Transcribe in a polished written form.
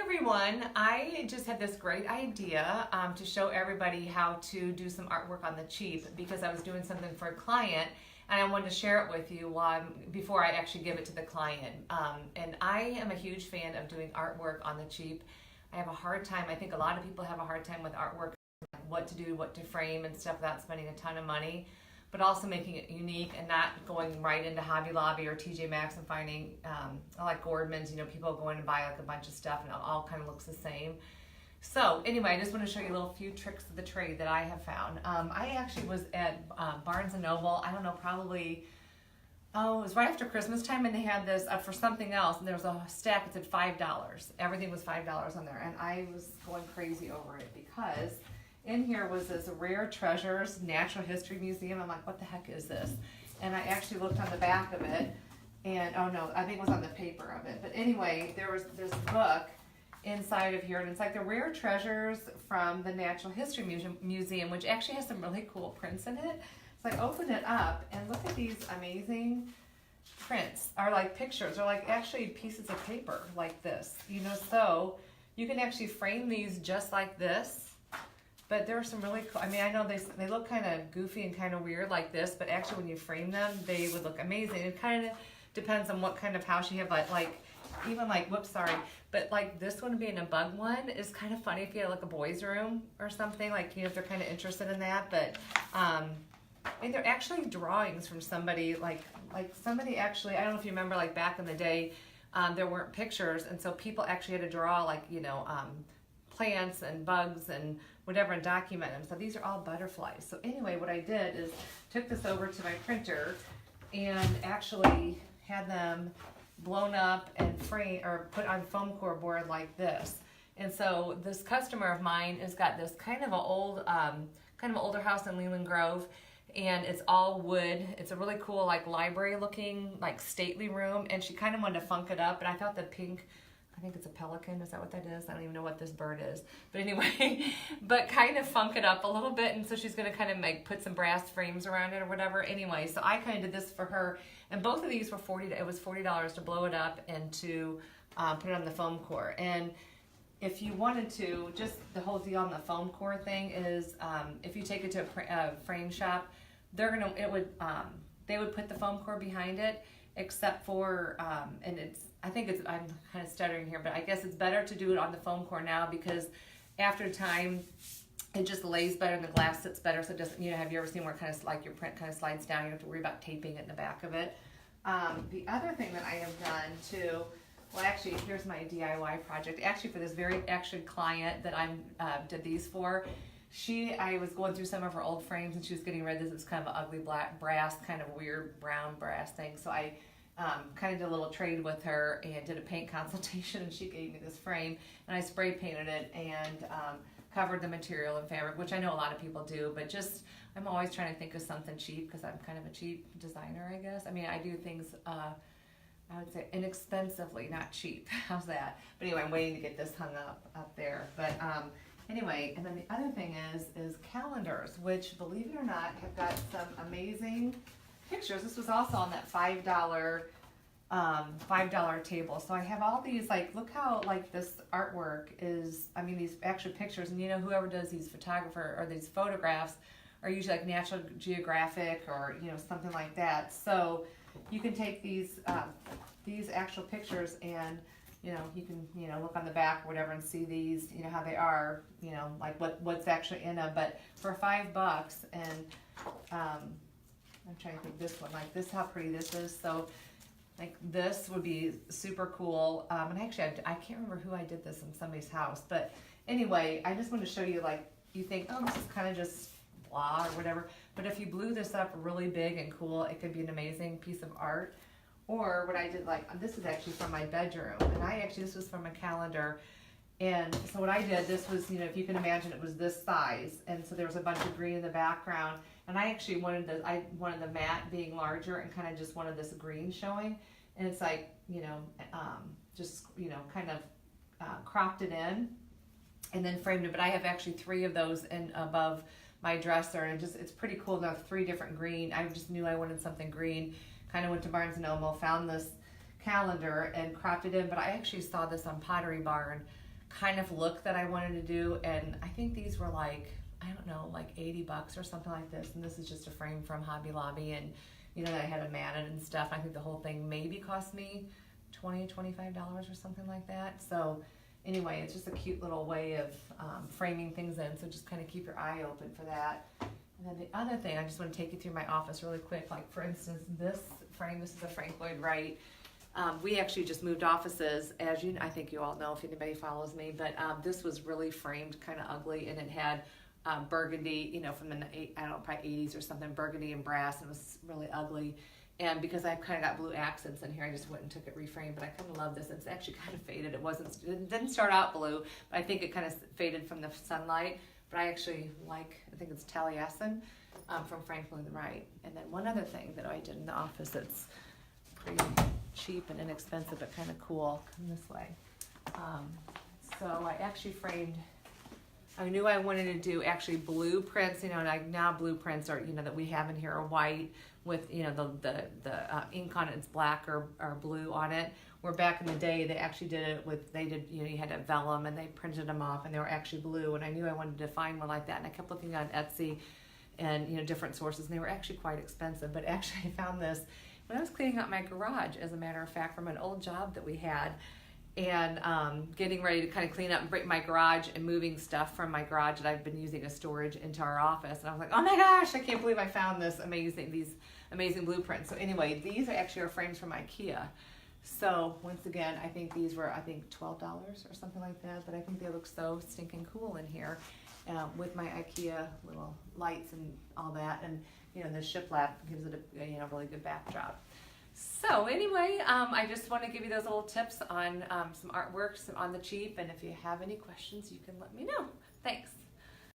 everyone, I just had this great idea to show everybody how to do some artwork on the cheap because I was doing something for a client and I wanted to share it with you before I actually give it to the client. And I am a huge fan of doing artwork on the cheap. I have a hard time, I think a lot of people have a hard time with artwork, what to do, what to frame and stuff without spending a ton of money, but also making it unique and not going right into Hobby Lobby or TJ Maxx and finding, I like Gordman's, people go in and buy like a bunch of stuff and it all kind of looks the same. So anyway, I just want to show you a little few tricks of the trade that I have found. I actually was at Barnes & Noble, I don't know, probably, it was right after Christmas time, and they had this for something else, and there was a stack that said $5. Everything was $5 on there, and I was going crazy over it because in here was this Rare Treasures Natural History Museum. I'm like, what the heck is this? And I actually looked on the back of it, and oh no, I think it was on the paper of it. But anyway, there was this book inside of here, and it's like the Rare Treasures from the Natural History Museum, which actually has some really cool prints in it. So I opened it up, and look at these amazing prints, or like pictures, or like actually pieces of paper like this. So you can actually frame these just like this. But there are some really cool, I know they look kind of goofy and kind of weird like this, but actually when you frame them, they would look amazing. It kind of depends on what kind of house you have, but like this one being a bug one is kind of funny if you have like a boys' room or something, if they're kind of interested in that. But, and they're actually drawings from somebody, like somebody actually, I don't know if you remember, like back in the day, there weren't pictures, and so people actually had to draw plants and bugs and whatever and document them. So these are all butterflies. So anyway, what I did is took this over to my printer and actually had them blown up and frame or put on foam core board like this. And so this customer of mine has got this kind of an older house in Leland Grove, and it's all wood. It's a really cool library looking stately room, and she kind of wanted to funk it up, and I thought the pink, I think it's a pelican, is that what that is? I don't even know what this bird is. But anyway, but kind of funk it up a little bit, and so she's going to kind of put some brass frames around it or whatever. Anyway, so I kind of did this for her, and both of these were it was $40 to blow it up and to put it on the foam core. And if you wanted to, just the whole deal on the foam core thing is, if you take it to a frame shop, they would put the foam core behind it, except for, and I'm kind of stuttering here, but I guess it's better to do it on the foam core now because after time, it just lays better and the glass sits better, so it doesn't, have you ever seen where it kind of your print kind of slides down? You don't have to worry about taping it in the back of it. The other thing that I have done too, well actually, here's my DIY project. Actually for this very client that I did these for, I was going through some of her old frames and she was getting rid of this. It was kind of an ugly black brass, kind of weird brown brass thing. So I kind of did a little trade with her and did a paint consultation, and she gave me this frame, and I spray painted it and covered the material in fabric, which I know a lot of people do, but just I'm always trying to think of something cheap because I'm kind of a cheap designer, I guess. I do things I would say inexpensively, not cheap. How's that? But anyway, I'm waiting to get this hung up there. But anyway, and then the other thing is calendars, which, believe it or not, have got some amazing pictures. This was also on that $5 table. So I have all these, look how this artwork is, these actual pictures, and whoever does these these photographs are usually National Geographic or something like that. So you can take these actual pictures and you can look on the back or whatever and see these, how they are, what's actually in them. But for $5, and I'm trying to think this one, this, how pretty this is. So this would be super cool. And actually I can't remember who I did this in somebody's house, but anyway, I just want to show you, you think, oh, this is kind of just blah or whatever, but if you blew this up really big and cool, it could be an amazing piece of art. Or what I did, this is actually from my bedroom, and this was from a calendar. And so what I did, this was, if you can imagine, it was this size, and so there was a bunch of green in the background, and I actually wanted the mat being larger and kind of just wanted this green showing, and it's kind of cropped it in and then framed it. But I have actually 3 of those in above my dresser, and it's pretty cool. Now 3 different green. I just knew I wanted something green. Kind of went to Barnes & Noble, found this calendar and cropped it in, but I actually saw this on Pottery Barn kind of look that I wanted to do, and I think these were like, I don't know, like $80 or something like this, and this is just a frame from Hobby Lobby, and I had to mat it and stuff. I think the whole thing maybe cost me $20-25 or something like that. So anyway, it's just a cute little way of framing things in, so just kind of keep your eye open for that. And then the other thing, I just want to take you through my office really quick. Like for instance, this frame, this is a Frank Lloyd Wright. We actually just moved offices, as I think you all know if anybody follows me, but this was really framed kind of ugly, and it had burgundy, from the, I don't know, probably 80s or something, burgundy and brass, and it was really ugly. And because I've kind of got blue accents in here, I just went and took it reframed, but I kind of love this. It's actually kind of faded. It didn't start out blue, but I think it kind of faded from the sunlight. But I actually like, I think it's Taliesin from Frank Lloyd Wright. And then one other thing that I did in the office that's pretty cheap and inexpensive, but kind of cool. Come this way. So I actually framed, I knew I wanted to do actually blueprints, and now blueprints are, that we have in here are white with, the ink on it is black or blue on it. Where back in the day, they actually did it with, you had to vellum and they printed them off and they were actually blue. And I knew I wanted to find one like that. And I kept looking on Etsy and, different sources, and they were actually quite expensive. But actually I found this when I was cleaning out my garage, as a matter of fact, from an old job that we had. And getting ready to kind of clean up and break my garage and moving stuff from my garage that I've been using as storage into our office. And I was like, oh my gosh, I can't believe I found these amazing blueprints. So anyway, these are actually frames from IKEA. So once again, I think these were, $12 or something like that. But I think they look so stinking cool in here with my IKEA little lights and all that. And, the shiplap gives it a really good backdrop. So anyway, I just want to give you those little tips on some artworks on the cheap, and if you have any questions, you can let me know. Thanks.